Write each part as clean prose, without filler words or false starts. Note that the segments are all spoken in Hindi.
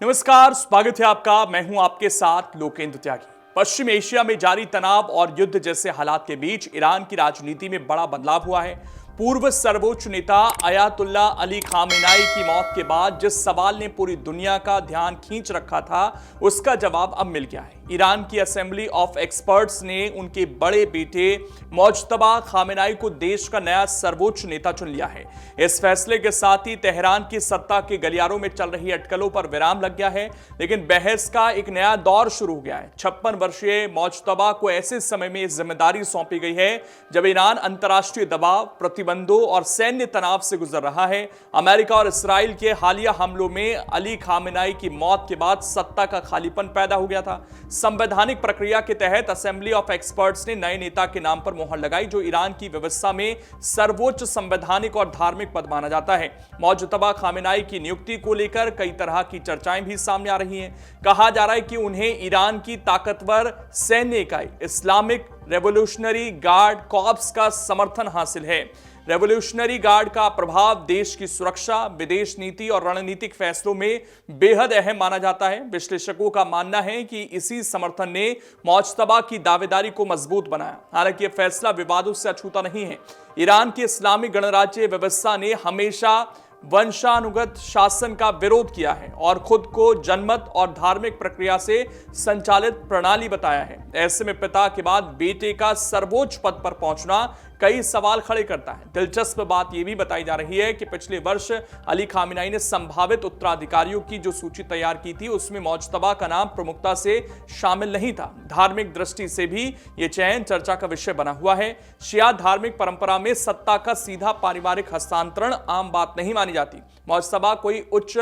नमस्कार, स्वागत है आपका। मैं हूं आपके साथ लोकेंद्र त्यागी। पश्चिम एशिया में जारी तनाव और युद्ध जैसे हालात के बीच ईरान की राजनीति में बड़ा बदलाव हुआ है। पूर्व सर्वोच्च नेता अयातुल्ला अली खामेनेई की मौत के बाद जिस सवाल ने पूरी दुनिया का ध्यान खींच रखा था, उसका जवाब अब मिल गया है। ईरान की असेंबली ऑफ एक्सपर्ट्स ने उनके बड़े बेटे मोज्तबा खामेनेई को देश का नया सर्वोच्च नेता चुन लिया है। इस फैसले के साथ ही तेहरान की सत्ता के गलियारों में चल रही अटकलों पर विराम लग गया है, लेकिन बहस का एक नया दौर शुरू हो गया है। 56 वर्षीय मोज्तबा को ऐसे समय में जिम्मेदारी सौंपी गई है जब ईरान अंतर्राष्ट्रीय दबाव, प्रतिबंधों और सैन्य तनाव से गुजर रहा है। अमेरिका और इसराइल के हालिया हमलों में अली खामेनेई की मौत के बाद सत्ता का खालीपन पैदा हो गया था। संवैधानिक प्रक्रिया के तहत असेंबली ऑफ एक्सपर्ट्स ने नए नेता के नाम पर मोहर लगाई, जो ईरान की व्यवस्था में सर्वोच्च संवैधानिक और धार्मिक पद माना जाता है। मोज्तबा खामेनेई की नियुक्ति को लेकर कई तरह की चर्चाएं भी सामने आ रही हैं। कहा जा रहा है कि उन्हें ईरान की ताकतवर सैन्य इकाई इस्लामिक रेवोल्यूशनरी गार्ड कॉर्प्स का समर्थन हासिल है। रेवोल्यूशनरी गार्ड का प्रभाव देश की सुरक्षा, विदेश नीति और रणनीतिक फैसलों में बेहद अहम माना जाता है। विश्लेषकों का मानना है कि इसी समर्थन ने मोज्तबा की दावेदारी को मजबूत बनाया। हालांकि यह फैसला विवादों से अछूता नहीं है। ईरान की इस्लामिक गणराज्य व्यवस्था ने हमेशा वंशानुगत शासन का विरोध किया है और खुद को जनमत और धार्मिक प्रक्रिया से संचालित प्रणाली बताया है। ऐसे में पिता के बाद बेटे का सर्वोच्च पद पर पहुंचना कई सवाल खड़े करता है। दिलचस्प बात यह भी बताई जा रही है कि पिछले वर्ष अली खामेनेई ने संभावित उत्तराधिकारियों की जो सूची तैयार की थी, उसमें मोज्तबा का नाम प्रमुखता से शामिल नहीं था। धार्मिक दृष्टि से भी यह चयन चर्चा का विषय बना हुआ है। शिया धार्मिक परंपरा में सत्ता का सीधा पारिवारिक हस्तांतरण आम बात नहीं मानी जाती। मोज्तबा कोई उच्च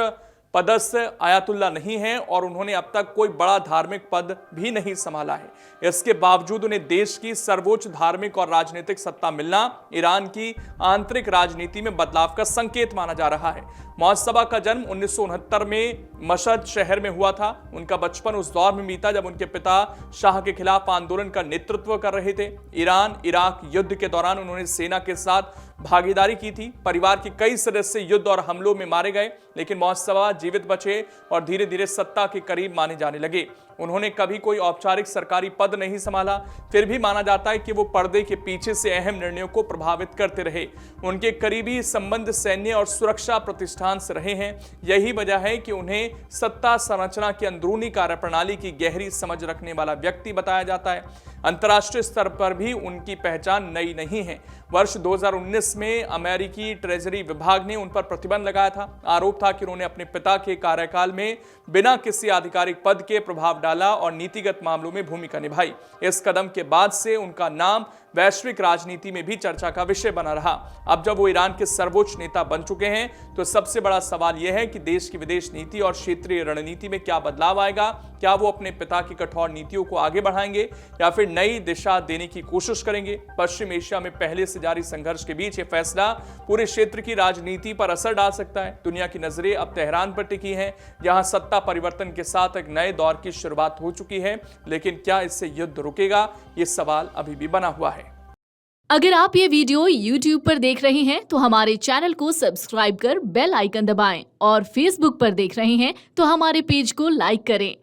पदस्थ आयतुल्ला नहीं है और उन्होंने अब तक कोई बड़ा धार्मिक पद भी नहीं संभाला है। इसके बावजूद उन्हें देश की सर्वोच्च धार्मिक और राजनीतिक सत्ता मिलना ईरान की आंतरिक राजनीति में बदलाव का संकेत माना जा रहा है। मोज्तबा का जन्म 1969 में मशहद शहर में हुआ था। उनका बचपन उस दौर में बीता जब उनके पिता शाह के खिलाफ आंदोलन का नेतृत्व कर रहे थे। ईरान इराक युद्ध के दौरान उन्होंने सेना के साथ भागीदारी की थी। परिवार के कई सदस्य युद्ध और हमलों में मारे गए, लेकिन मोज्तबा जीवित बचे और धीरे धीरे सत्ता के करीब माने जाने लगे। उन्होंने कभी कोई औपचारिक सरकारी पद नहीं संभाला, फिर भी माना जाता है कि वो पर्दे के पीछे से अहम निर्णयों को प्रभावित करते रहे। उनके करीबी संबंध सैन्य और सुरक्षा प्रतिष्ठान से रहे हैं। यही वजह है कि उन्हें सत्ता संरचना की अंदरूनी कार्यप्रणाली की गहरी समझ रखने वाला व्यक्ति बताया जाता है। अंतर्राष्ट्रीय स्तर पर भी उनकी पहचान नई नहीं है। वर्ष 2019 में अमेरिकी ट्रेजरी विभाग ने उन पर प्रतिबंध लगाया था। आरोप था कि उन्होंने अपने पिता के कार्यकाल में बिना किसी आधिकारिक पद के प्रभाव डाला और नीतिगत मामलों में भूमिका निभाई। इस कदम के बाद से उनका नाम वैश्विक राजनीति में भी चर्चा का विषय बना रहा। अब जब वो ईरान के सर्वोच्च नेता बन चुके हैं, तो सबसे बड़ा सवाल यह है कि देश की विदेश नीति और क्षेत्रीय रणनीति में क्या बदलाव आएगा। क्या वो अपने पिता की कठोर नीतियों को आगे बढ़ाएंगे या फिर नई दिशा देने की कोशिश करेंगे। पश्चिम एशिया में पहले से जारी संघर्ष के बीच यह फैसला पूरे क्षेत्र की राजनीति पर असर डाल सकता है। दुनिया की नजरें अब तेहरान पर टिकी हैं, जहां सत्ता परिवर्तन के साथ एक नए दौर की शुरुआत हो चुकी है। लेकिन क्या इससे युद्ध रुकेगा, ये सवाल अभी भी बना हुआ है। अगर आप ये वीडियो YouTube पर देख रहे हैं तो हमारे चैनल को सब्सक्राइब कर बेल आइकन दबाएं और Facebook पर देख रहे हैं तो हमारे पेज को लाइक करें।